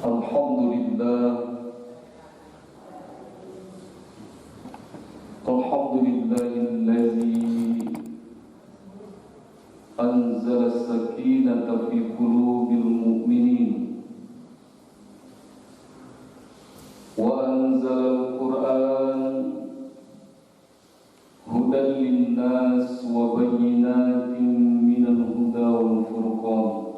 Alhamdulillahilladzi anzala as-sakinata fi qulubil mu'minin wa anzala al-Qur'an hudan lin-nas wa bayyinatin minal huda wal furqan.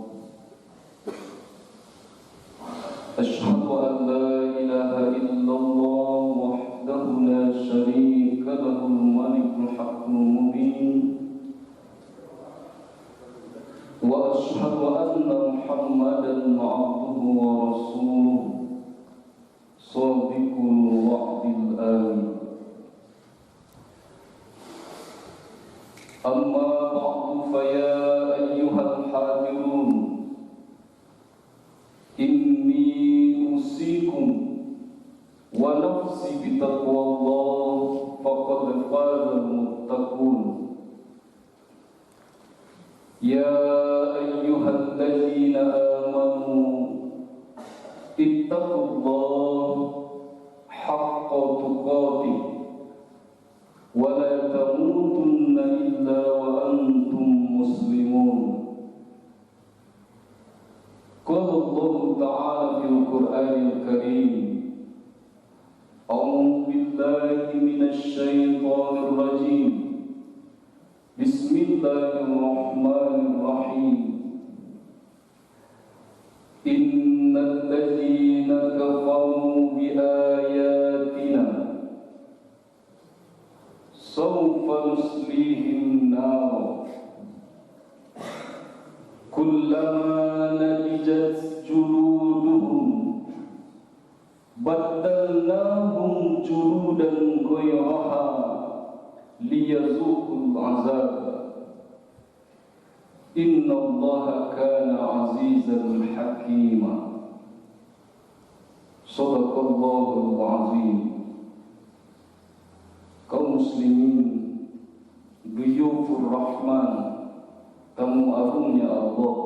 Asyhadu an la ilaha illallah wahdahu la syarika lahul malikul haqqul mubin wa asyhadu anna Muhammadan abduhu wa rasuluhu shadiqul wa'dil amin. Amma ba'du fa ya ayyuhal hadirun inni usikum wa nafsi bitaqwallah faqad fazal muttaqun. Ya ayyuhalladzina amanu ittaqullaha haqqa tuqatih wa la tamutunna illa wa antum muslimun. Qala Allah Ta'ala fil Qur'anil Karim, A'udzu billahi minasy syaithanir rajim. Bismillahirrahmanirrahim. Innal ladzina kafaru bi ayatina sawfa nuslihim nar kullama nadijat juluduhum baddalnahum juludan ghayraha liyazuqul azab innallaha kana azizan hakima. Shadaqallahul azim. Kaum muslimin, duyufur rahman, tamu agungnya Allah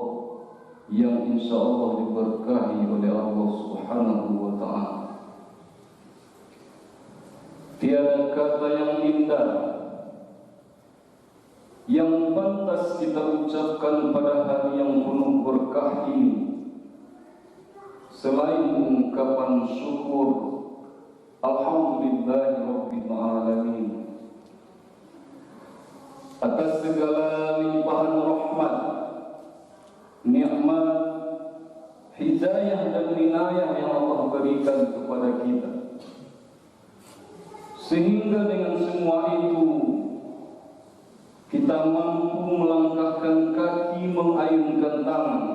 yang insya Allah diberkahi oleh Allah Subhanahu wa Ta'ala. Tiada kata yang indah yang pantas kita ucapkan pada hari yang penuh berkah ini selain ungkapan syukur Alhamdulillahi Rabbil Alamin atas segala limpahan rahmat, nikmat, hidayah dan inayah yang Allah berikan kepada kita, sehingga dengan semua itu kita mampu melangkahkan kaki, mengayunkan tangan,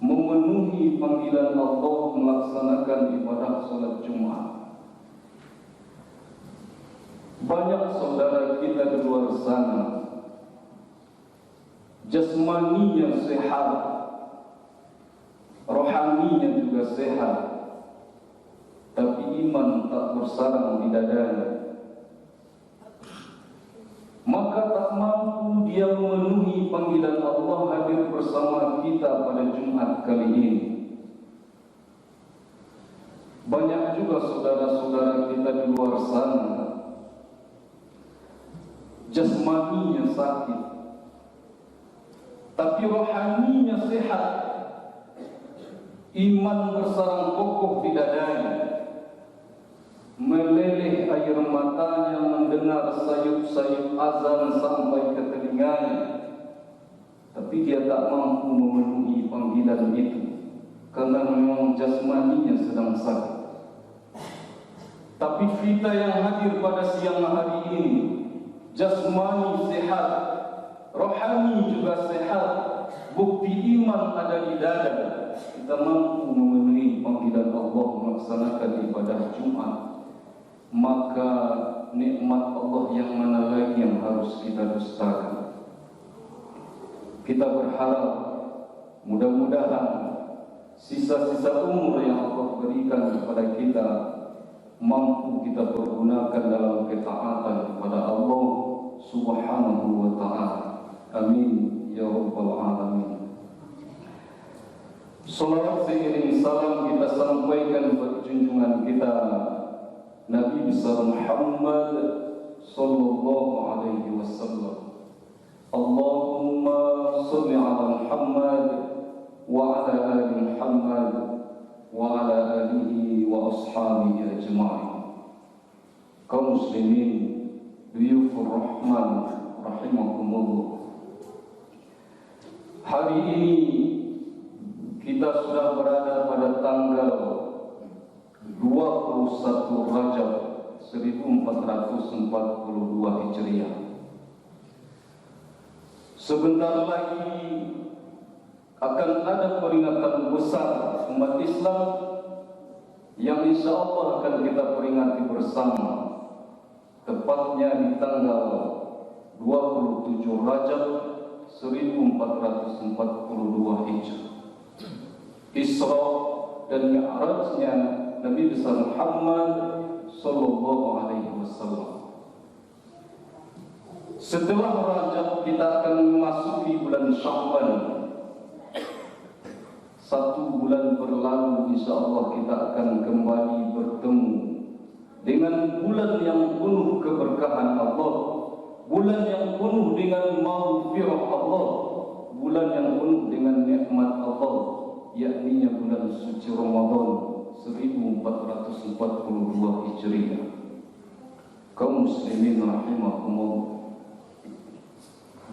memenuhi panggilan Allah melaksanakan ibadah salat Jumat. Banyak saudara kita di luar sana jasmaninya sehat, rohaninya juga sehat, tapi iman tak bersarang di dadanya. Maka tak mampu dia memenuhi panggilan Allah hadir bersama kita pada Jumat kali ini. Banyak juga saudara-saudara kita di luar sana jasmaninya sakit, tapi rohaninya sehat, iman bersarang kokoh di dadanya, meleleh air matanya mendengar sayup-sayup azan sampai ke telinganya, tapi dia tak mampu memenuhi panggilan itu karena memang jasmaninya sedang sakit. Tapi kita yang hadir pada siang hari ini jasmani sehat, rohani juga sehat, bukti iman ada di dada, kita mampu memenuhi panggilan Allah melaksanakan ibadah Jumat. Maka nikmat Allah yang mana lagi yang harus kita dustakan? Kita berharap mudah-mudahan sisa-sisa umur yang Allah berikan kepada kita mampu kita pergunakan dalam ketaatan kepada Allah Subhanahu wa Ta'ala. Amin ya rabbal alamin. Salawat seiring junjungan kita Nabi besar Muhammad sallallahu alaihi wasallam. Allahumma shalli ala Muhammad wa ala ali Muhammad wa ala alihi wa ashabihi ajma'in. Kaum muslimin, duyufur rahman rahimakumullah. Hari ini kita sudah berada pada tanggal 21 Rajab 1442 Hijriah. Sebentar lagi akan ada peringatan besar umat Islam yang insya Allah akan kita peringati bersama, tepatnya di tanggal 27 Rajab 1442 Hijriah. Isra dan Mi'rajnya Nabi besar Muhammad sallallahu alaihi wasallam. Setelah Rajab kita akan memasuki bulan Sya'ban. 1 bulan berlalu, insyaallah kita akan kembali bertemu dengan bulan yang penuh keberkahan Allah, bulan yang penuh dengan maghfirah Allah, bulan yang penuh dengan nikmat Allah, yakni bulan suci Ramadan 1442 Hijriah. Kaum muslimin rahimakumullah,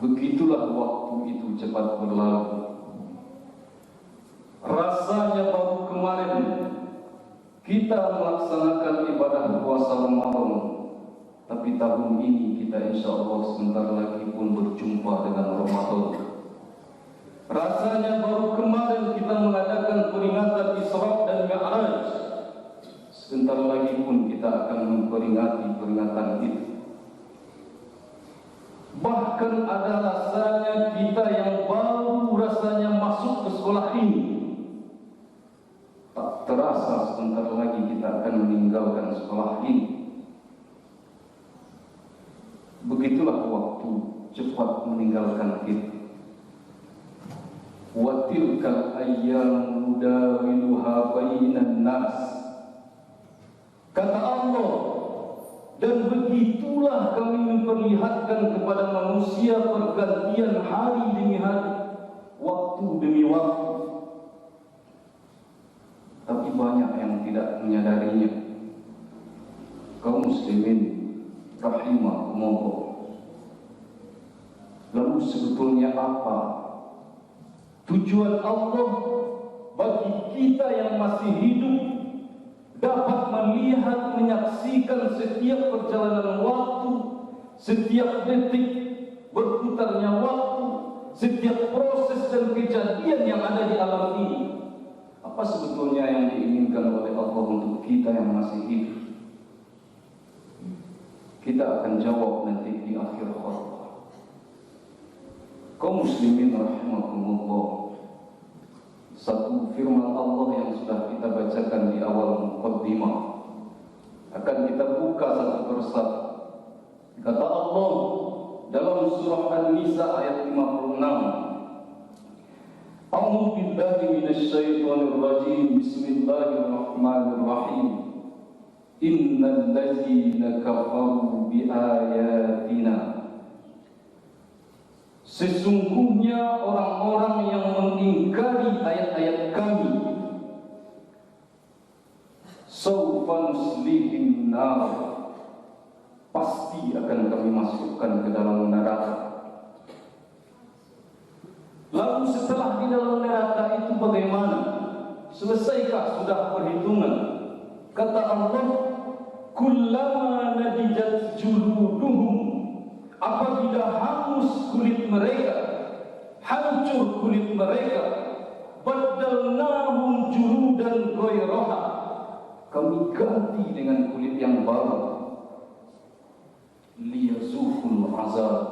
begitulah waktu itu cepat berlalu. Rasanya baru kemarin kita melaksanakan ibadah puasa Ramadan, tapi tahun ini kita insya Allah sebentar lagi pun berjumpa dengan Ramadan. Rasanya baru kemarin kita mengadakan peringatan Isra dan Mi'raj, sebentar lagi pun kita akan memperingati peringatan itu. Bahkan ada rasanya kita yang baru rasanya masuk ke sekolah ini, tak terasa sebentar lagi kita akan meninggalkan sekolah ini. Begitulah waktu cepat meninggalkan kita. Wa tilkal ayyam nudawiluha bainan nas. Kata Allah, dan begitulah kami memperlihatkan kepada manusia pergantian hari demi hari, waktu demi waktu. Tapi banyak yang tidak menyadarinya. Kaum muslimin rahimakumullah. Lalu sebetulnya apa tujuan Allah bagi kita yang masih hidup dapat melihat, menyaksikan setiap perjalanan waktu, setiap detik berputarnya waktu, setiap proses dan kejadian yang ada di alam ini? Apa sebetulnya yang diinginkan oleh Allah untuk kita yang masih hidup? Kita akan jawab nanti di akhir khutbah. Kaum muslimin rahimakumullah, satu firman Allah yang sudah kita bacakan di awal muqaddimah akan kita buka satu persatu. Kata Allah dalam surah An-Nisa ayat 56, A'udzu billahi minasy syaithanir rajim. Bismillahirrahmanirrahim. Innal ladzina kafaru bi ayatina, sesungguhnya orang-orang yang mengingkari ayat-ayat kami, sawfa nuslihim nar, pasti akan kami masukkan ke dalam neraka. Lalu setelah di dalam neraka itu bagaimana? Selesaikah sudah perhitungan? Kata Allah, kullama nadijat juluduhum, apabila hangus kulit mereka, hancur kulit mereka, badalnahum juludan ghairaha, kami ganti dengan kulit yang baru, liyazuqul azab,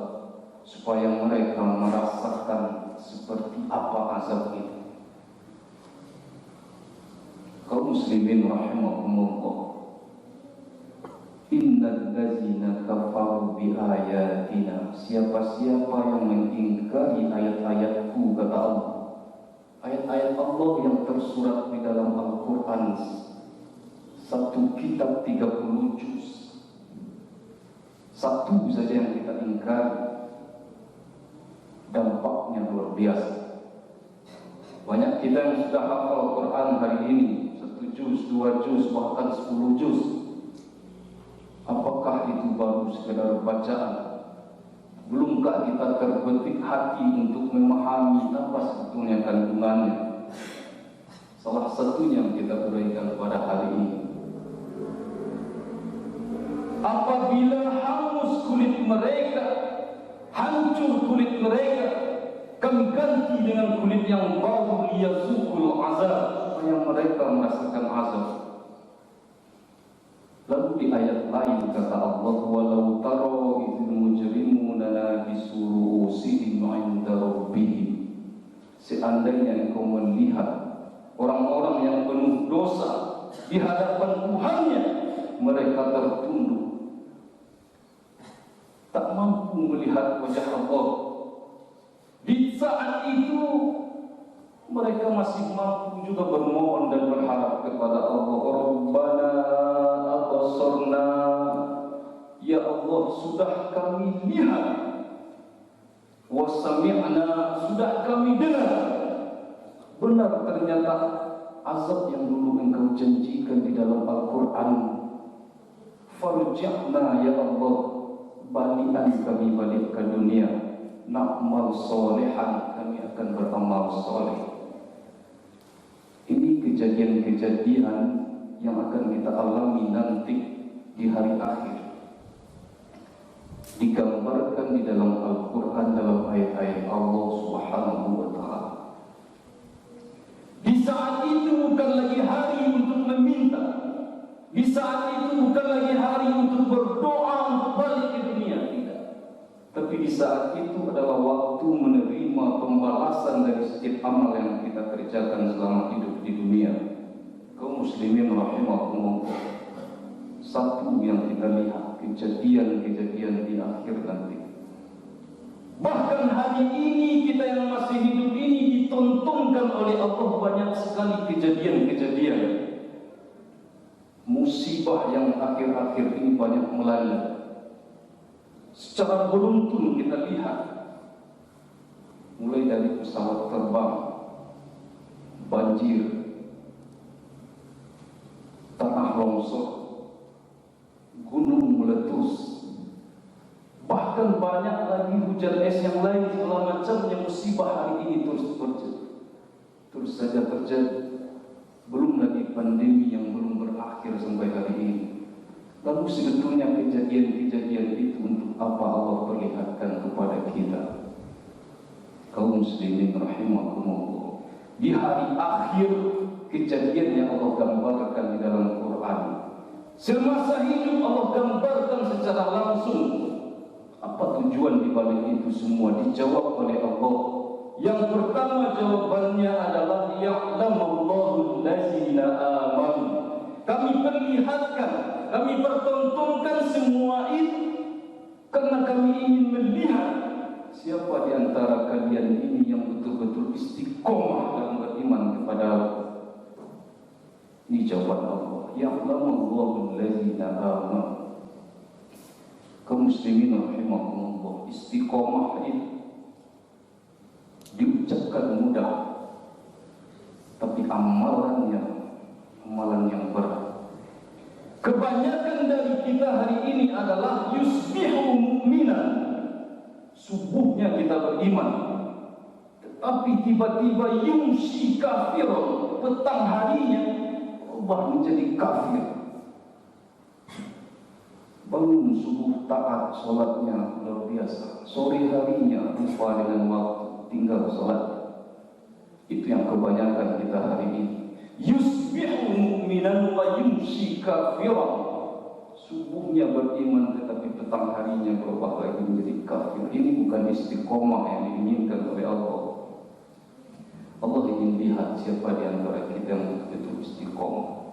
supaya mereka merasakan seperti apa azab itu. Kaum muslimin rahimakumullah, innal ladzina kafaru bi ayatina, siapa-siapa yang mengingkari ayat-ayatku, kata Allah, ayat-ayat Allah yang tersurat di dalam Al-Quran, satu kitab 30 juz. Satu saja yang kita ingkari, dampaknya luar biasa. Banyak kita yang sudah hafal Quran hari ini, 1 juz, 2 juz, bahkan 10 juz. Apakah itu baru sekedar bacaan? Belumkah kita terbetik hati untuk memahami apa sebetulnya kandungannya? Salah satunya yang kita uraikan pada hari ini. Apabila hangus kulit mereka, hancur kulit mereka, kami ganti dengan kulit yang baru, liyazukul azab, supaya mereka merasakan azab. Lalu di ayat lain kata Allah, walau tara idzil mujrimuna nakisu ru'usihim 'inda rabbihim. Seandainya engkau melihat orang-orang yang penuh dosa di hadapan Tuhannya, mereka tertunduk, tak mampu melihat wajah Allah. Di saat itu mereka masih mampu juga bermohon dan berharap kepada Allah. Rabbana abasarna, ya Allah, sudah kami lihat, wasami'na, sudah kami dengar. Benar ternyata azab yang dulu engkau janjikan di dalam Al-Quran. Farji'na ya Allah, balikan kami balik ke dunia, na'mal solehan, kami akan beramal soleh. Ini kejadian-kejadian yang akan kita alami nanti di hari akhir, digambarkan di dalam Al-Quran dalam ayat-ayat Allah Subhanahu wa Ta'ala. Di saat itu bukan lagi hari untuk meminta, di saat itu bukan lagi hari untuk berdoa untuk balik ke dunia, tidak. Tapi di saat itu adalah waktu menerima pembalasan dari setiap amal yang kita kerjakan selama hidup di dunia. Kaum muslimin rahimakumullah, satu yang kita lihat kejadian-kejadian di akhir nanti. Bahkan hari ini kita yang masih hidup ini ditontonkan oleh Allah banyak sekali kejadian-kejadian musibah yang akhir-akhir ini banyak melanda. Secara beruntun kita lihat, mulai dari pesawat terbang, banjir, tanah longsor, gunung meletus, bahkan banyak lagi hujan es yang lain, segala macamnya musibah hari ini terus saja terjadi. Belum lagi pandemi yang belum berakhir sampai hari ini. Lalu sebetulnya kejadian-kejadian itu untuk apa Allah perlihatkan kepada kita? Kaum muslimin rahimakumullah, di hari akhir kejadian yang Allah gambarkan di dalam Quran, semasa hidup Allah gambarkan secara langsung. Apa tujuan dibalik itu semua? Dijawab oleh Allah. Yang pertama jawabannya adalah ya'lamallahu allazina amanu. Kami perlihatkan, kami pertontonkan semua itu karena kami ingin melihat siapa di antara kalian ini yang betul-betul istiqomah dalam beriman kepada Allah. Ini jawaban Allah. Ya'lamallahu allazina amanu. Kaum muslimin rahimakumullah, istiqomah itu diucapkan mudah, tapi amalan yang berat. Kebanyakan dari kita hari ini adalah yusbihu mu'minan, subuhnya kita beriman, tetapi tiba-tiba yumsi kafirun, petang harinya berubah menjadi kafir. Bangun subuh taat solatnya luar biasa, sore harinya lupa dengan waktu, tinggal solat. Itu yang kebanyakan kita hari ini. Yusbihu mu'minan wa yumsi kafiran. Subuhnya beriman tetapi petang harinya berubah lagi menjadi kafir. Ini bukan istiqomah yang diinginkan oleh Allah. Allah ingin lihat siapa di antara kita yang betul istiqomah.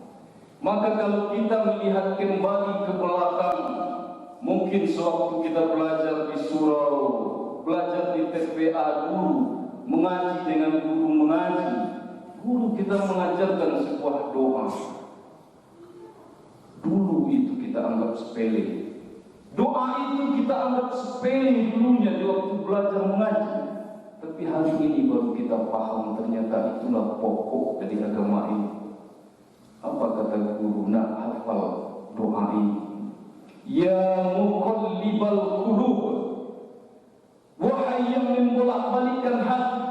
Maka kalau kita melihat kembali ke belakang, mungkin sewaktu kita belajar di surau, belajar di TPA dulu, mengaji dengan guru mengaji, guru kita mengajarkan sebuah doa. Dulu kita anggap sepele. Doa itu kita anggap sepele dulunya di waktu belajar mengaji. Tapi hari ini baru kita paham ternyata itulah pokok dari agama ini. Apa kata guru? Nak hafal doa ini. Ya muqallibal qulub, wahai yang membolak-balikkan hati,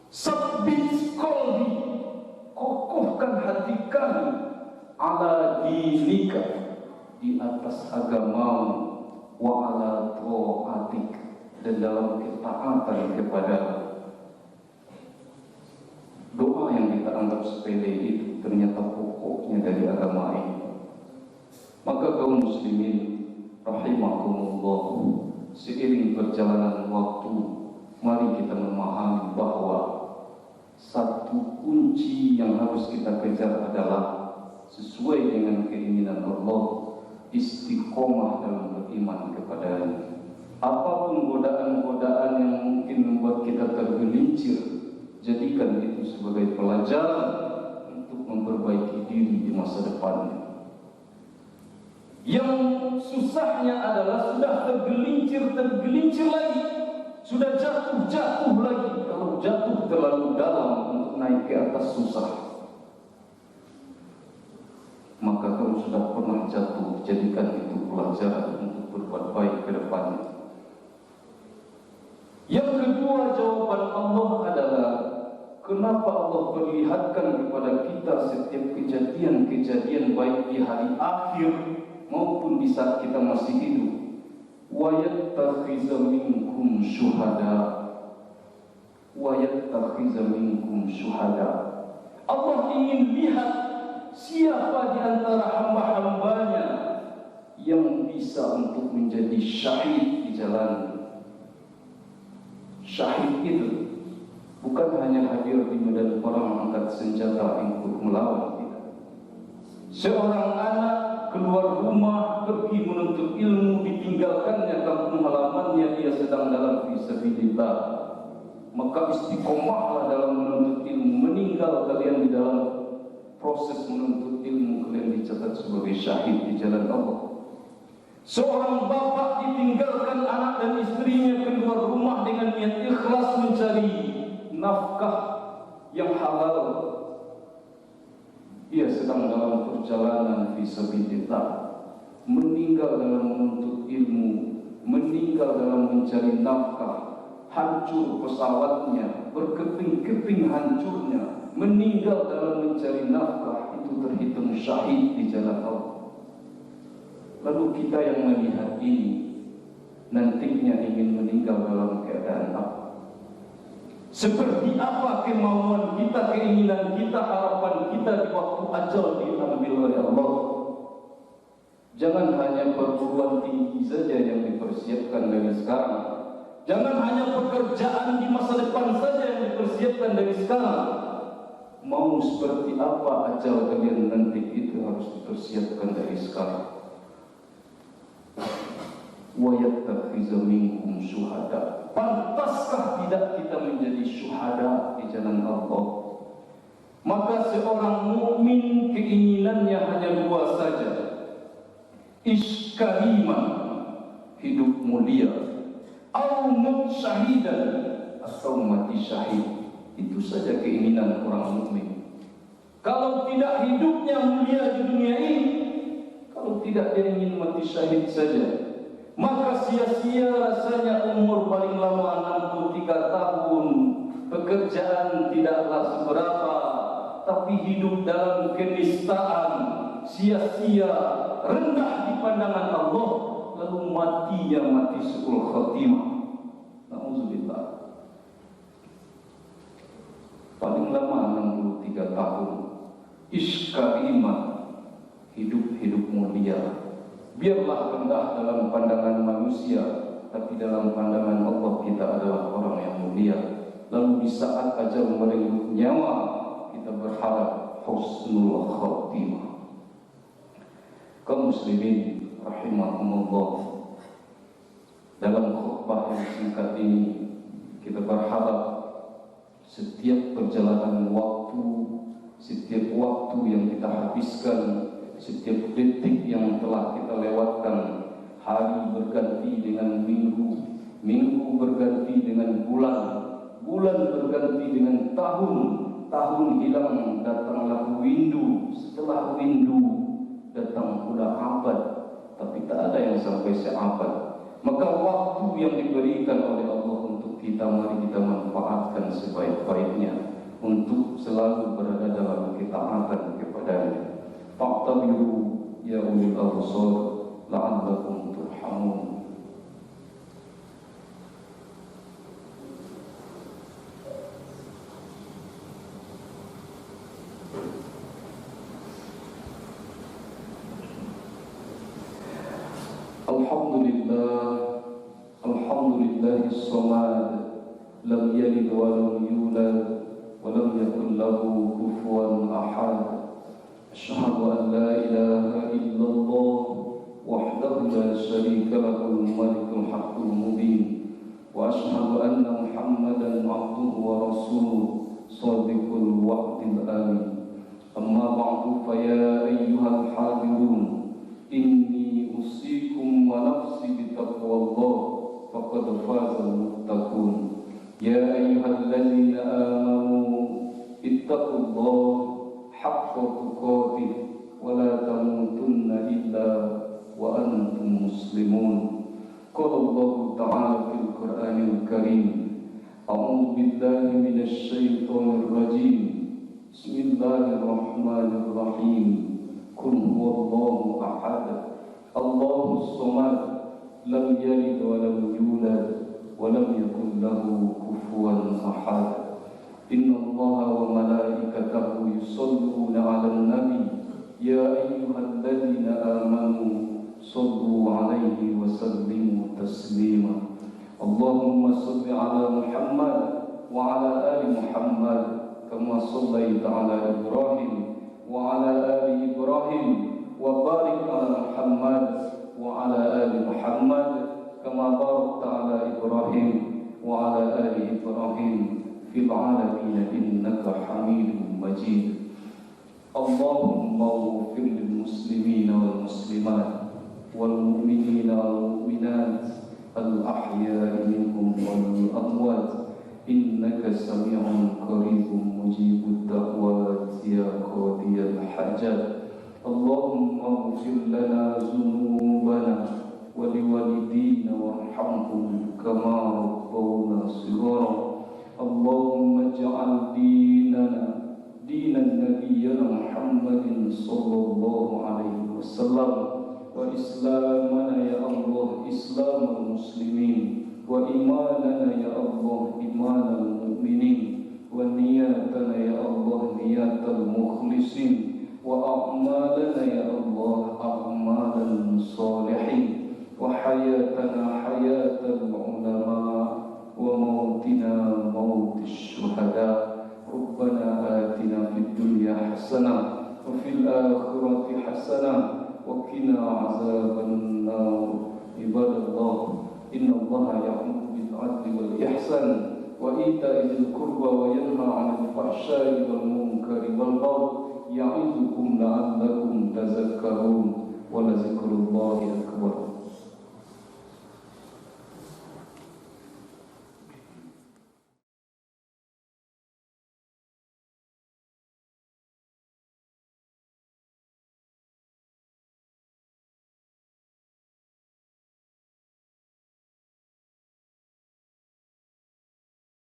sabbit qalbi, kokohkan hati kami, ala dinika, di atas agamamu, wa ala ta'atik, dan dalam ketaatan kepada. Doa yang kita anggap sepele itu ternyata pokoknya dari agama ini. Maka kaum muslimin rahimakumullah, seiring perjalanan waktu, mari kita memahami bahwa satu kunci yang harus kita kejar adalah sesuai dengan keinginan Allah, istiqomah dalam beriman kepadanya. Apapun godaan-godaan yang mungkin membuat kita tergelincir, jadikan itu sebagai pelajaran untuk memperbaiki diri di masa depannya. Yang susahnya adalah sudah tergelincir lagi, sudah jatuh lagi. Kalau jatuh terlalu dalam untuk naik ke atas susah. Maka kalau sudah pernah jatuh, jadikan itu pelajaran untuk berbuat baik ke depannya. Yang kedua, jawaban Allah adalah kenapa Allah perlihatkan kepada kita setiap kejadian-kejadian baik di hari akhir maupun di saat kita masih hidup. Wa yattakhiza minkum syuhada, wa yattakhiza minkum syuhada. Allah ingin lihat siapa di antara hamba-hambanya yang bisa untuk menjadi syahid di jalan. Syahid itu bukan hanya hadir di medan perang angkat senjata untuk melawan kita. Seorang anak keluar rumah pergi menuntut ilmu, ditinggalkannya kampung halamannya, dia sedang dalam fisabilillah. Maka istiqomahlah dalam menuntut ilmu. Meninggal kalian di dalam proses menuntut ilmu, kalian dicatat sebagai syahid di jalan Allah. Seorang bapak ditinggalkan anak dan istrinya keluar rumah dengan niat ikhlas mencari nafkah yang halal. Dia sedang dalam perjalanan fisabilillah, meninggal dalam menuntut ilmu, meninggal dalam mencari nafkah, hancur pesawatnya, berkeping-keping hancurnya, meninggal dalam mencari nafkah, itu terhitung syahid di jalan Allah. Lalu kita yang melihat ini, nantinya ingin meninggal dalam keadaan apa? Seperti apa kemauan kita, keinginan kita, harapan kita di waktu ajal diambil oleh Allah? Jangan hanya perguruan tinggi saja yang dipersiapkan dari sekarang. Jangan hanya pekerjaan di masa depan saja yang dipersiapkan dari sekarang. Mau seperti apa ajal kalian nanti, itu harus dipersiapkan dari sekarang. Wa yattakhiza minkum syuhada. Pantaskah tidak kita menjadi syuhada di jalan Allah? Maka seorang mukmin keinginannya hanya dua saja. Iskariman, hidup mulia, au mut syahidan, atau mati syahid. Itu saja keinginan orang mukmin. Kalau tidak hidupnya mulia di dunia ini, kalau tidak dia ingin mati syahid saja, maka sia-sia rasanya umur paling lama 63 tahun. Pekerjaan tidaklah seberapa, tapi hidup dalam kenistaan, sia-sia, rendah di pandangan Allah. Lalu matinya mati su'ul khatimah. Na'udzubillah. Paling lama 63 tahun. Iskariman, hidup mulia. Biarlah rendah dalam pandangan manusia, tapi dalam pandangan Allah kita adalah orang yang mulia. Lalu di saat ajal merenggut nyawa, kita berharap husnul khatimah. Kaum muslimin rahimahumullah, dalam khutbah yang singkat ini kita berharap setiap perjalanan waktu, setiap waktu yang kita habiskan setiap detik yang telah kita lewatkan, hari berganti dengan minggu, minggu berganti dengan bulan, bulan berganti dengan tahun, tahun hilang, datanglah windu, setelah windu datang pula abad, tapi tak ada yang sampai seabad. Maka waktu yang diberikan oleh Allah untuk kita, mari kita manfaatkan sebaik-baiknya untuk selalu berada dalam ketaatan kepadanya. Fa'tabiru ya ulil absar la'allakum turhamun. Alhamdulillahis samad, lam yalid wa lam yulad wa lam yakul lahu kufuwan ahad. Asyhadu an la ilaha illallah wahdahu la syarika lahul malikul haqqul mubin, wa asyhadu anna Muhammadan abduhu wa rasuluh shadiqul wa'dil amin. Amma ba'du, fa ya ayyuhal hadirun, inni usikum wa nafsi bitaqwallah, faqad fazal muttaqun. Ya ayyuhalladzina amanu ittaqullaha haqqa tuqatih wa la tamutunna illa wa antum muslimun. Qala Allah ta'ala fil Qur'anil Karim, a'udzu billahi minasy syaithanir rajim. Bismillahirrahmanirrahim. Qul huwallahu ahad, Allahus samad, lam yalid wa lam yulad wa lam yakul lahu kufuwan ahad. Inna Allaha wa malaikatahu yusalluna 'alan nabi, ya ayyuhalladzina amanu sallu 'alaihi wa sallimu taslima. Allahumma shalli 'ala Muhammad wa 'ala ali Muhammad kama shallaita 'ala Ibrahim wa 'ala ali Ibrahim, wa barik 'ala Muhammad wa 'ala ali Muhammad kama barakta 'ala Ibrahim wa 'ala ali Ibrahim fil 'alamin innaka Hamidum Majid. Allahumma ighfir lil muslimina wal muslimat wal mu'minina wal mu'minat al ahya'i minhum wal amwat innaka sami'un qaribun mujibud da'wat ya qadiyal hajat. Allahumma ighfir lana dhunubana wa liwalidina warhamhum kama rabbawna shighara. Allahumma ij'al dinana dinan nabiyyina Muhammadin sallallahu alaihi wasallam, wa islamana ya Allah islamal muslimin, wa imanana ya Allah imanal mu'minin, wa niyatana ya Allah niyatal mukhlisin, wa a'malana ya Allah a'malal salihin, wa hayatana hayatal ulama, wa mautina mautish syuhada. Rabbana atina fid dunya hasanah wa fil akhirati hasanah wa qina azaban nar. Ibadallah, innallaha ya'muru bil 'adli wal ihsan wa ita'i dzil qurba wa yanha 'anil fahsya'i wal munkari wal baghi ya'idukum la'allakum tadhakkarun. Wa la dzikrullahi akbar.